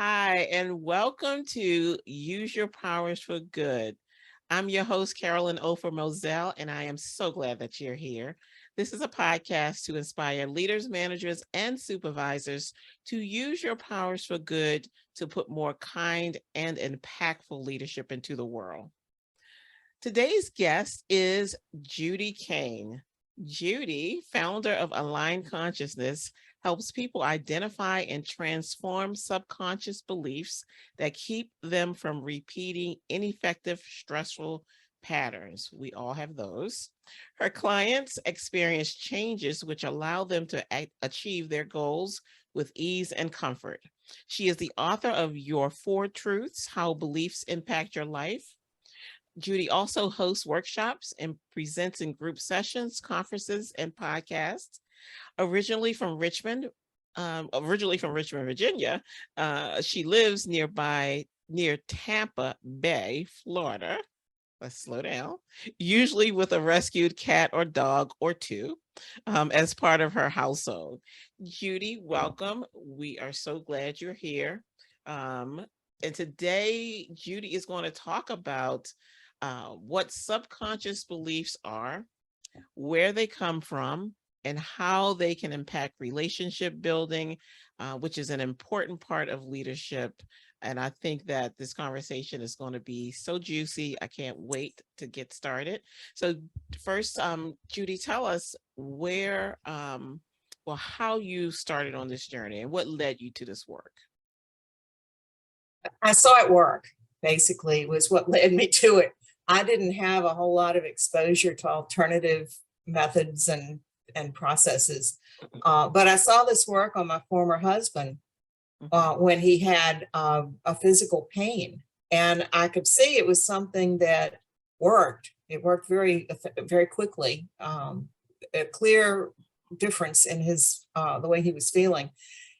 Hi, and welcome to Use Your Powers for Good. I'm your host, Carolyn Ofer Moselle, and I am so glad that you're here. This is a podcast to inspire leaders, managers, and supervisors to use your powers for good to put more kind and impactful leadership into the world. Today's guest is Judy Kane. Judy, founder of Aligned Consciousness, helps people identify and transform subconscious beliefs that keep them from repeating ineffective, stressful patterns. We all have those. Her clients experience changes which allow them to achieve their goals with ease and comfort. She is the author of Your Four Truths: How Beliefs Impact Your Life. Judy also hosts workshops and presents in group sessions, conferences, and podcasts. Originally from Richmond, Virginia, she lives near Tampa Bay, Florida. Let's slow down. Usually with a rescued cat or dog or two as part of her household. Judy, welcome. We are so glad you're here. Um, and today, Judy is going to talk about what subconscious beliefs are, where they come from, and how they can impact relationship building, which is an important part of leadership. And I think that this conversation is going to be so juicy. I can't wait to get started. So first, Judy, tell us how you started on this journey and what led you to this work. I saw it work, basically, was what led me to it. I didn't have a whole lot of exposure to alternative methods and processes, but I saw this work on my former husband when he had a physical pain, and I could see it was something that worked. It worked very quickly. A clear difference in his the way he was feeling,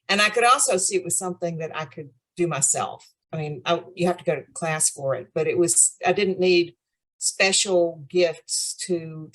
and I could also see it was something that I could do myself. I mean, you have to go to class for it, but I didn't need special gifts to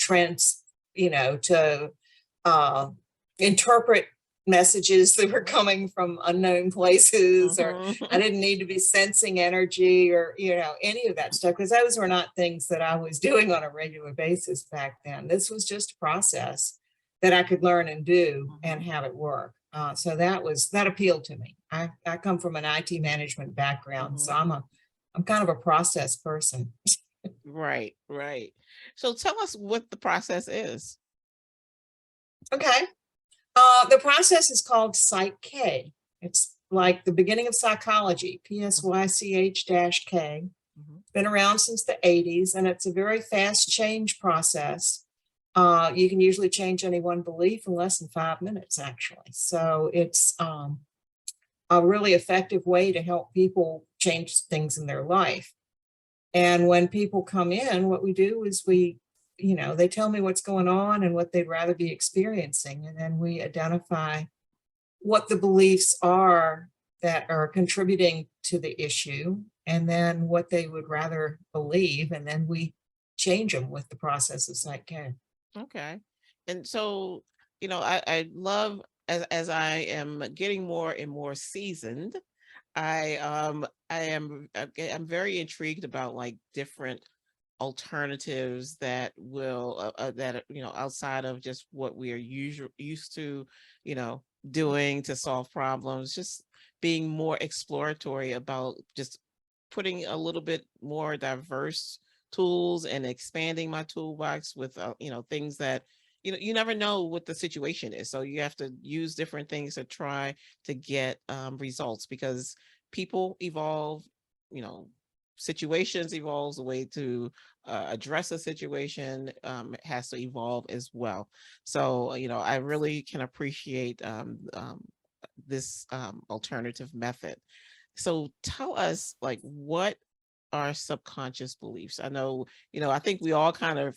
interpret messages that were coming from unknown places, or I didn't need to be sensing energy or, any of that stuff, because those were not things that I was doing on a regular basis back then. This was just a process that I could learn and do and have it work. So that appealed to me. I come from an IT management background, so I'm kind of a process person. Right. So tell us what the process is. Okay. The process is called Psych K. It's like the beginning of psychology, PSYCH-K. Been around since the 80s, and it's a very fast change process. You can usually change any one belief in less than 5 minutes, actually. So it's a really effective way to help people change things in their life. And when people come in, what we do is they tell me what's going on and what they'd rather be experiencing. And then we identify what the beliefs are that are contributing to the issue, and then what they would rather believe. And then we change them with the process of Psych K. Okay. And so, I love as I am getting more and more seasoned, I'm very intrigued about like different alternatives that will outside of just what we are used to, doing to solve problems, just being more exploratory about just putting a little bit more diverse tools and expanding my toolbox with things that you never know what the situation is, so you have to use different things to try to get results, because people evolve, situations evolves, the way to address a situation has to evolve as well. So I really can appreciate this alternative method. So tell us, like, what are subconscious beliefs? I know, I think we all kind of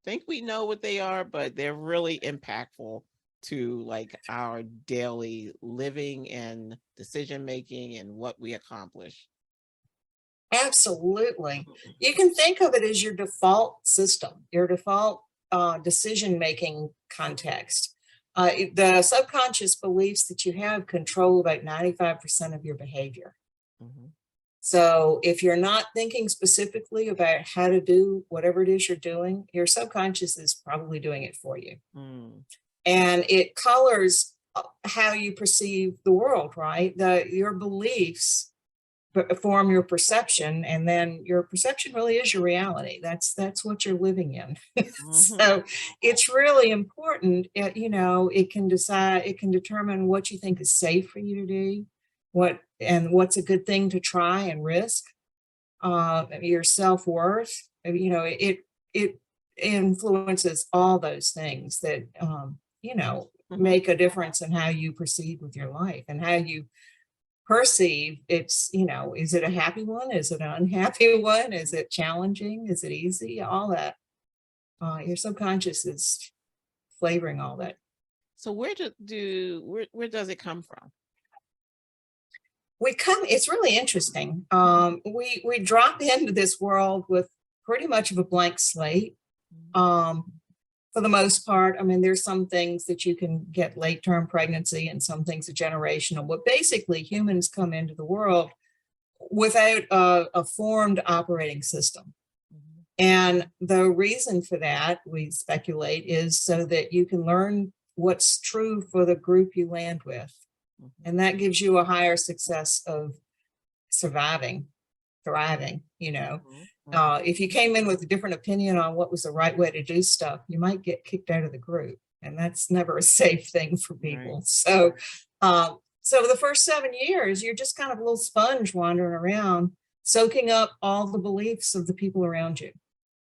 think we know what they are, but they're really impactful to like our daily living and decision making and what we accomplish. Absolutely. You can think of it as your default system, your default decision-making context. The subconscious beliefs that you have control about 95% of your behavior. Mhm. So if you're not thinking specifically about how to do whatever it is you're doing, your subconscious is probably doing it for you. Mm. And it colors how you perceive the world, right? Your beliefs form your perception, and then your perception really is your reality. That's what you're living in. Mhm. So it's really important. It can determine what you think is safe for you to do, what's a good thing to try and risk, your self-worth. It influences all those things that Mhm. make a difference in how you proceed with your life and how you perceive. Is it a happy one? Is it an unhappy one? Is it challenging? Is it easy? All that. Your subconscious is flavoring all that. So where does it come from? It's really interesting. We drop into this world with pretty much of a blank slate. Mhm. Um, for the most part, I mean, there's some things that you can get late term pregnancy and some things are generational, but basically humans come into the world without a formed operating system. Mhm. And the reason for that, we speculate, is so that you can learn what's true for the group you land with. Mhm. And that gives you a higher success of surviving, thriving. Mhm. Mhm. If you came in with a different opinion on what was the right way to do stuff, you might get kicked out of the group. And that's never a safe thing for Right. people. So the first 7 years, you're just kind of a little sponge wandering around, soaking up all the beliefs of the people around you.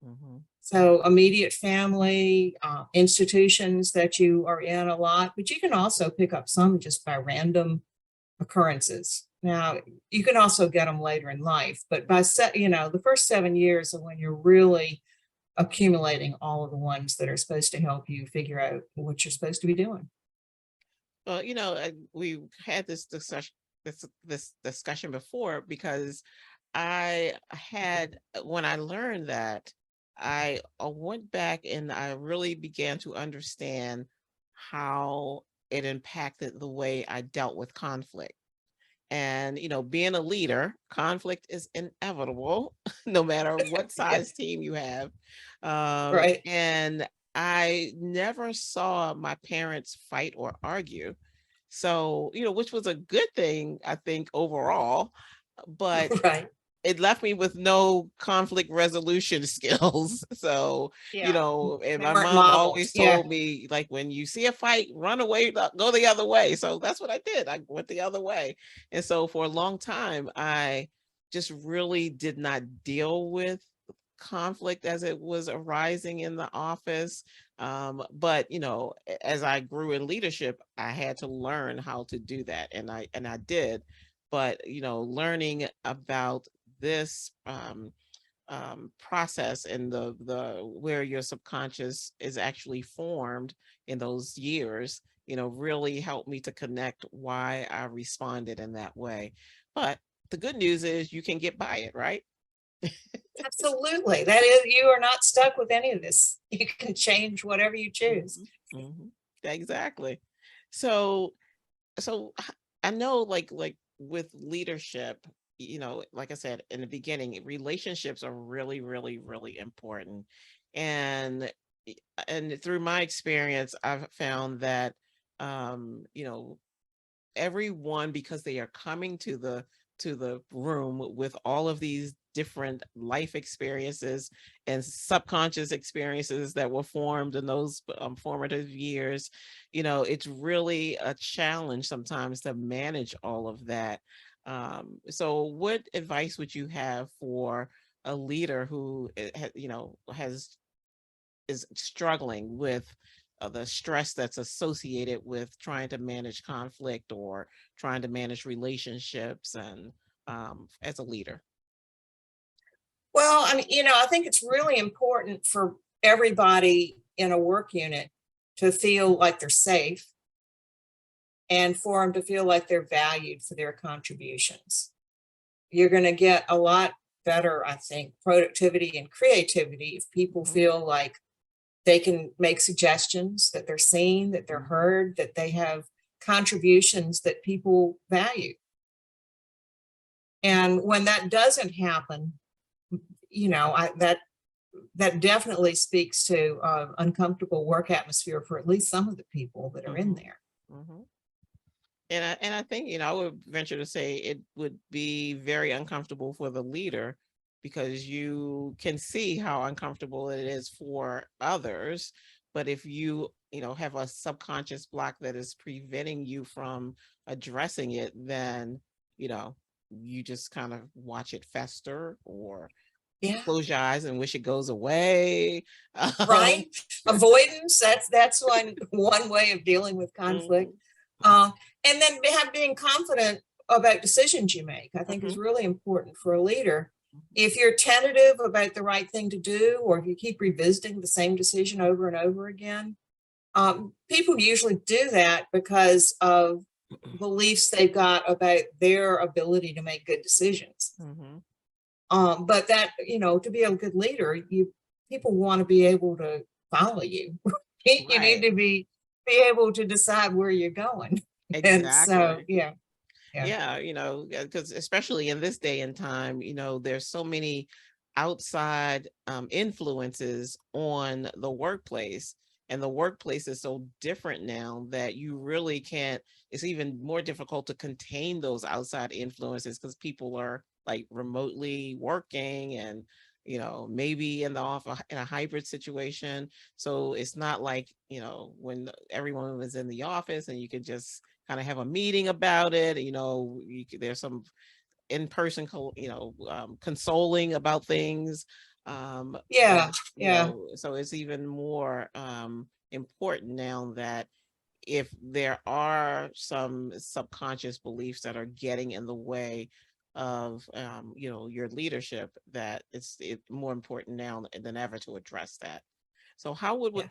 Mhm. So immediate family, institutions that you are in a lot, but you can also pick up some just by random occurrences. Now, you can also get them later in life, but the first 7 years are when you're really accumulating all of the ones that are supposed to help you figure out what you're supposed to be doing. Well, we had this discussion before because I had when I learned that, I went back and I really began to understand how it impacted the way I dealt with conflict. And, being a leader, conflict is inevitable, no matter what Yeah, size team you have. right. And I never saw my parents fight or argue. So, which was a good thing, I think, overall. But Right. it left me with no conflict resolution skills. So, Yeah. and They my weren't mom modeled. always Yeah. told me, like, when you see a fight, run away, go the other way. So that's what I did. I went the other way. And so for a long time, I just really did not deal with conflict as it was arising in the office. But as I grew in leadership, I had to learn how to do that. And I did. But learning about this process and the where your subconscious is actually formed in those years, really helped me to connect why I responded in that way. But the good news is you can get by it, right? Absolutely. That is, you are not stuck with any of this. You can change whatever you choose. Mhm, mhm. Exactly. So I know, like with leadership, like I said in the beginning, relationships are really, really, really important. And and through my experience, I've found that you know everyone, because they are coming to the room with all of these different life experiences and subconscious experiences that were formed in those formative years. It's really a challenge sometimes to manage all of that. So what advice would you have for a leader who has is struggling with the stress that's associated with trying to manage conflict or trying to manage relationships and as a leader? Well, I mean, I think it's really important for everybody in a work unit to feel like they're safe and for them to feel like they're valued for their contributions. You're going to get a lot better, I think, productivity and creativity if people Mhm, feel like they can make suggestions, that they're seen, that they're mhm, heard, that they have contributions that people value. And when that doesn't happen, that definitely speaks to uncomfortable work atmosphere for at least some of the people that are in Mhm, there. mhm. And I think, I would venture to say it would be very uncomfortable for the leader because you can see how uncomfortable it is for others. But if have a subconscious block that is preventing you from addressing it, then, you know, you just kind of watch it fester or Yeah, close your eyes and wish it goes away. right. Avoidance. That's one way of dealing with conflict. Mhm, Uh, and then being confident about decisions you make, I think is mhm, really important for a leader. mhm. If you're tentative about the right thing to do, or if you keep revisiting the same decision over and over again, people usually do that because of beliefs they've got about their ability to make good decisions. Mhm. But that, to be a good leader, people want to be able to follow you. You need Right. to be able to decide where you're going. And so, Exactly. yeah, yeah, Yeah, because especially in this day and time, there's so many outside influences on the workplace. And the workplace is so different now that you really can't, it's even more difficult to contain those outside influences because people are like remotely working and, maybe in the office in a hybrid situation. So it's not like, when everyone was in the office and you could just kind of have a meeting about it. There's some in-person, consoling about things. yeah, But yeah, so it's even more important now that if there are some subconscious beliefs that are getting in the way of your leadership, that it's more important now than ever to address that. So yeah.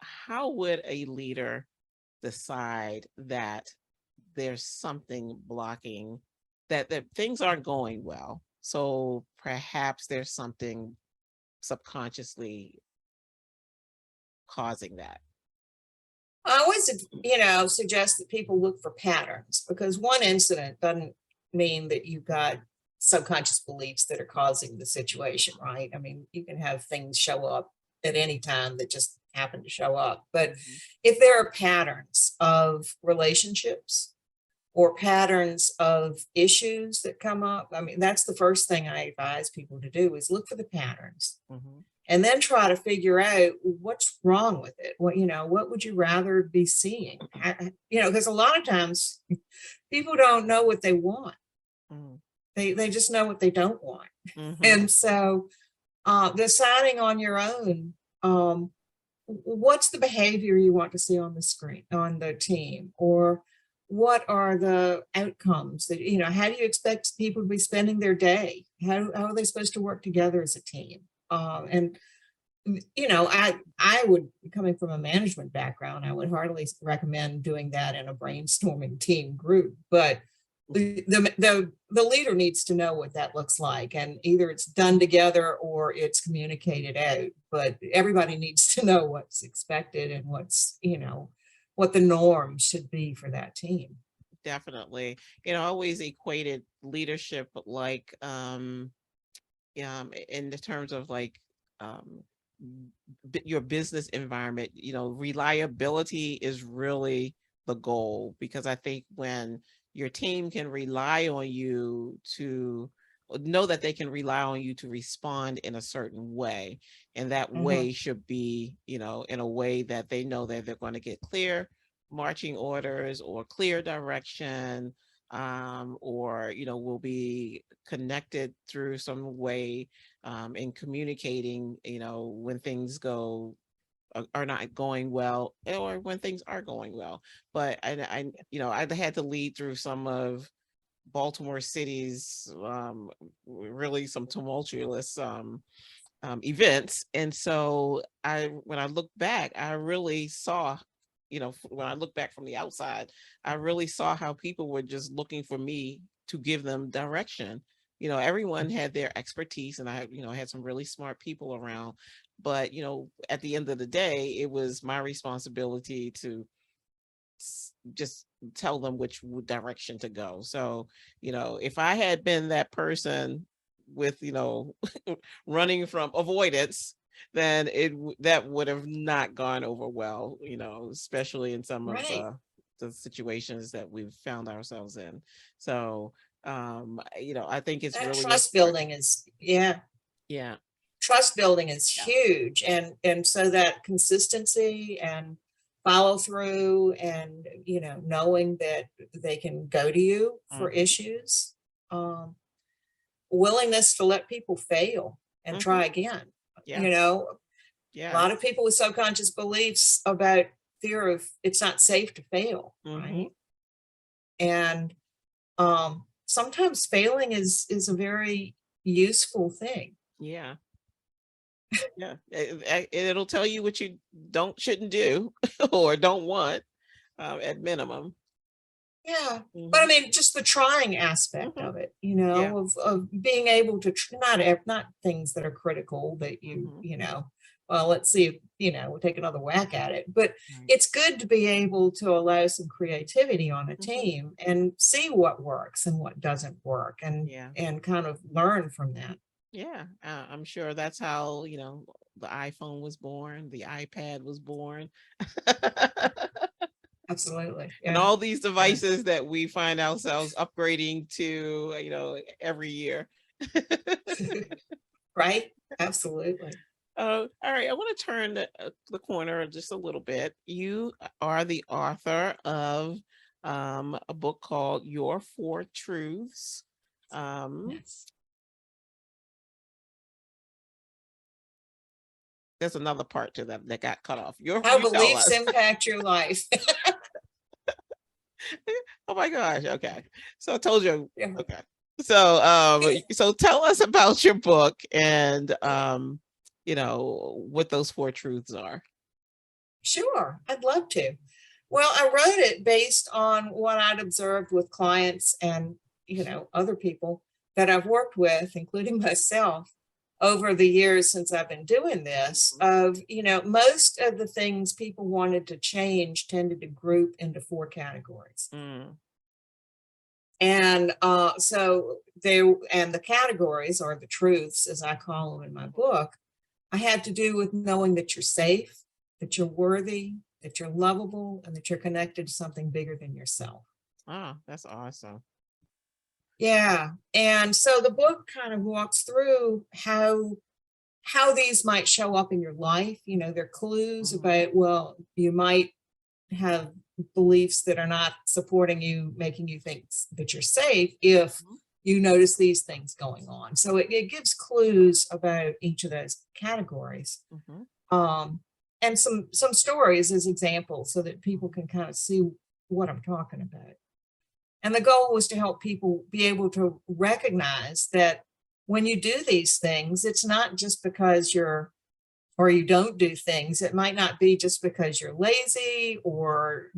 how would a leader decide that there's something blocking, that things aren't going well? So perhaps there's something subconsciously causing that. I always, suggest that people look for patterns, because one incident doesn't mean that you've got subconscious beliefs that are causing the situation, right? I mean, you can have things show up at any time that just happen to show up. But Mhm, if there are patterns of relationships or patterns of issues that come up, I mean, that's the first thing I advise people to do, is look for the patterns mhm, and then try to figure out what's wrong with it. What would you rather be seeing? Because a lot of times people don't know what they want. mhm, They just know what they don't want. mhm, And so deciding on your own, um, what's the behavior you want to see on the screen, on the team, or what are the outcomes that, how do you expect people to be spending their day? How are they supposed to work together as a team? And I would, coming from a management background, I would hardly recommend doing that in a brainstorming team group. But mhm. the leader needs to know what that looks like, and either it's done together or it's communicated out. But everybody needs to know what's expected and what the norm should be for that team. Definitely. I always equated leadership like in the terms of like um your business environment. Reliability is really the goal, because I think when your team can rely on you to know that they can rely on you to respond in a certain way, and that Mhm. way should be, in a way that they know that they're going to get clear marching orders or clear direction, or will be connected through some way in communicating, when things are not going well, or when things are going well. But I had to lead through some of Baltimore City's really some tumultuous events. And so when I look back, I really saw, when I look back from the outside, I really saw how people were just looking for me to give them direction. Everyone had their expertise, and I, had some really smart people around. But, at the end of the day, it was my responsibility to just tell them which direction to go. So, if I had been that person with, running from avoidance, then that would have not gone over well, especially in some of Right. the situations that we've found ourselves in. So, I think it's That really trust important. building is, yeah, Yeah. trust building is Yeah. huge. And so that consistency and follow through and, knowing that they can go to you for Mhm. issues, willingness to let people fail and Mhm. try again. Yeah. You know, a Yeah. lot of people with subconscious beliefs about fear of it's not safe to fail, Mhm. right? And sometimes failing is a very useful thing. Yeah. Yeah. It'll tell you what you shouldn't do or don't want, at minimum. Yeah. But I Mhm. mean, just the trying aspect Mhm. of it, Yeah. of being able to not things that are critical that Mhm. well, let's see if, we'll take another whack at it. But Right. it's good to be able to allow some creativity on a Mhm. team and see what works and what doesn't work Yeah. and kind of learn from that. Yeah. I'm sure that's how, the iPhone was born, the iPad was born. Absolutely. And Yeah. all these Yeah. devices that we find ourselves upgrading to, every year. Right? Absolutely. All right. I want to turn the corner just a little bit. You are the author of a book called Your Four Truths. Um, Yes. there's another part to that that got cut off. How You tell beliefs us. impact your life. Oh my gosh. Okay. So I told you. Yeah. Okay. So tell us about your book and what those four truths are. Sure, I'd love to. Well, I wrote it based on what I'd observed with clients and, other people that I've worked with, including myself, over the years since I've been doing this Mhm. of, most of the things people wanted to change tended to group into four categories. Mm, And and the categories or the truths, as I call them in my book, I had to do with knowing that you're safe, that you're worthy, that you're lovable, and that you're connected to something bigger than yourself. that's awesome. Yeah. And so the book kind of walks through how these might show up in your life. They're clues Mhm. about, well, you might have beliefs that are not supporting you, making you think that you're safe if Mhm. you notice these things going on. So it gives clues about each of those categories. Mhm. um, and some stories as examples so that people Mhm. can kind of see what I'm talking about. And the goal was to help people be able to recognize that when you do these things, it's not just because you're or you don't do things. It might not be just because you're lazy or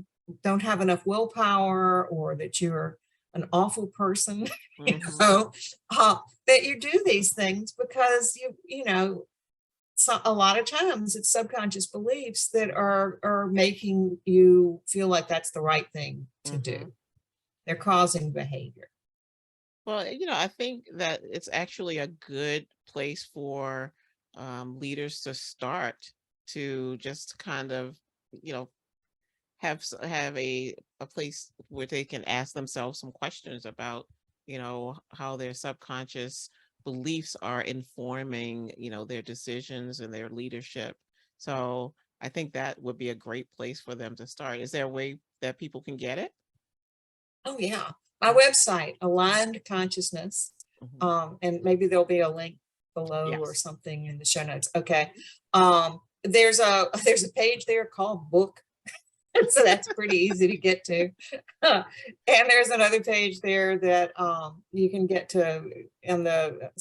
don't have enough willpower or that you're an awful person, you Mhm. know, that you do these things because so a lot of times it's subconscious beliefs that are making you feel like that's the right thing to Mhm. do. They're causing behavior. Well, I think that it's actually a good place for leaders to start to just kind of, you know, have a place where they can ask themselves some questions about, how their subconscious beliefs are informing, their decisions and their leadership. So I think that would be a great place for them to start. Is there a way that people can get it? Oh yeah. My website, Aligned Consciousness, Mhm. and maybe there'll be a link below or Yes. something in the show notes. Okay. Mhm. There's a there's a page there called book. So that's pretty easy to get to. And there's another page there that you can get to in the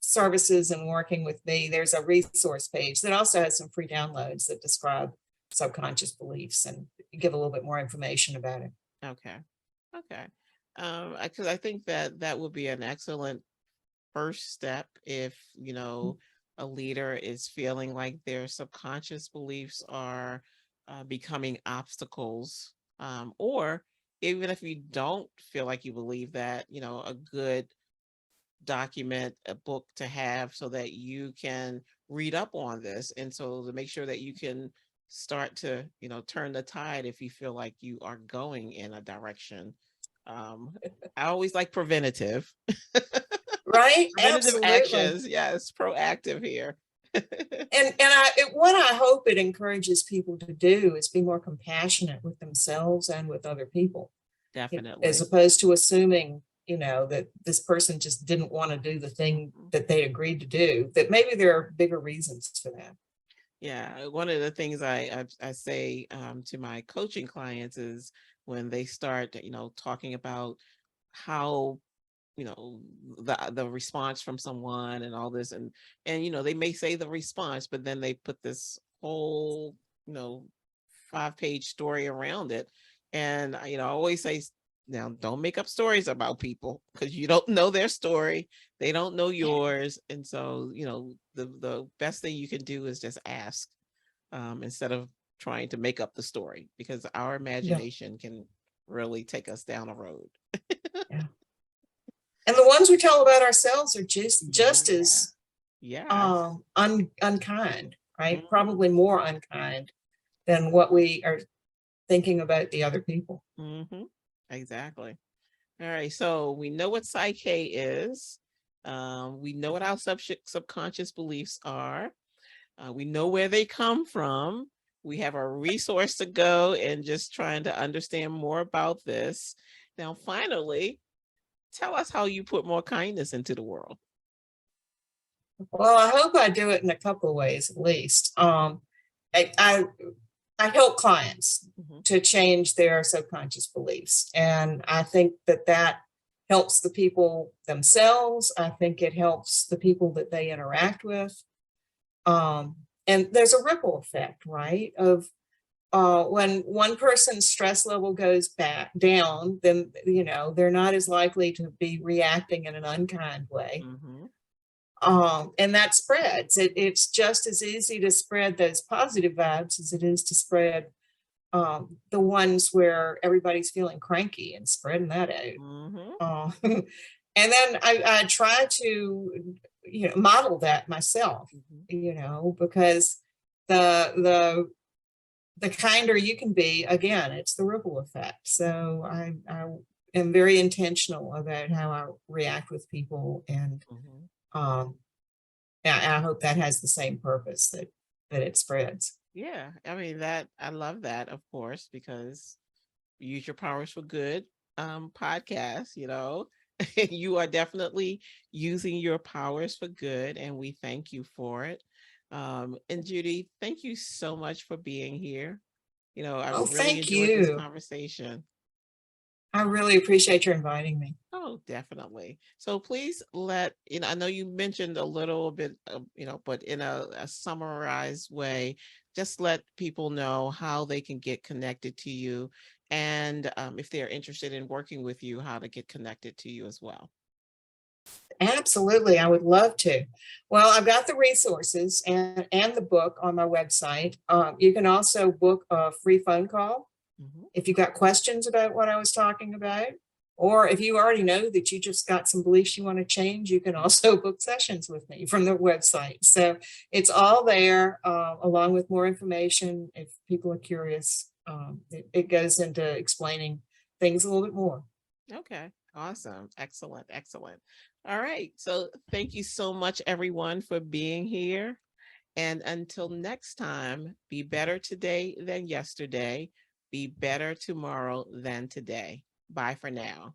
services and working with me. There's a resource page that also has some free downloads that describe subconscious beliefs and give a little bit more information about it. Okay. Okay. Because I think that that would be an excellent first step if, a leader is feeling like their subconscious beliefs are becoming obstacles, or even if you don't feel like you believe that, a good document, a book to have so that you can read up on this. And so to make sure that you can start to, turn the tide if you feel like you are going in a direction. Um, I always like preventative, Right? preventative Absolutely. actions. Yes, proactive here. What I hope it encourages people to do is be more compassionate with themselves and with other people, as Definitely. opposed to assuming, that this person just didn't want to do the thing Mhm. that they agreed to do, that maybe there are bigger reasons for that. Yeah, one of the things I say to my coaching clients is when they start, talking about how, the response from someone and all this, and they may say the response, but then they put this whole, you know 5-page story around it. And I always say, now don't make up stories about people, because you don't know their story, they don't know yours. And so the best thing you can do is just ask, instead of trying to make up the story, because our Yeah, imagination can really take us down a road. yeah. And the ones we tell about ourselves are just Yeah. as Yes. unkind, right? Hmm. Probably more unkind than what we are thinking about the other people. Hmm. Exactly. All right. So we know what psyche is. We know what our subconscious beliefs are. We know where they come from. We have a resource to go and just trying to understand more about this. Now, finally, tell us how you put more kindness into the world. Well, I hope I do it in a couple of ways at least. I, I I help clients Hmm. to change their subconscious beliefs, and I think that helps the people themselves. I think it helps the people that they interact with. Um, and there's a ripple effect, right? Of when one person's stress level goes back down, then they're not as likely to be reacting in an unkind way. Hmm. And that spreads. It's just as easy to spread those positive vibes as it is to spread the ones where everybody's feeling cranky and spreading that Hmm. out. And then I try to model that myself, Hmm. because the the kinder you can be, again, it's the ripple effect. So I am very intentional about how I react with people, and Hmm. um, I hope that has the same purpose, that it spreads. Yeah. I mean, that I love that, of course, because Use Your Powers for Good podcast, you are definitely using your powers for good, and we thank you for it. And Judy, thank you so much for being here. I've Oh, really thank enjoyed this you. conversation. I really appreciate your inviting me. Oh, definitely. So please I know you mentioned a little bit, but in a summarized way, just let people know how they can get connected to you, and if they're interested in working with you, how to get connected to you as well. Absolutely, I would love to. Well, I've got the resources and the book on my website. You can also book a free phone call Mhm. if you've got questions about what I was talking about, or if you already know that you just got some beliefs you want to change, you can also book sessions with me from the website. So it's all there, along with more information if people are curious. It goes into explaining things a little bit more. Okay. Awesome. Excellent. Excellent. All right. So thank you so much, everyone, for being here. And until next time, be better today than yesterday. Be better tomorrow than today. Bye for now.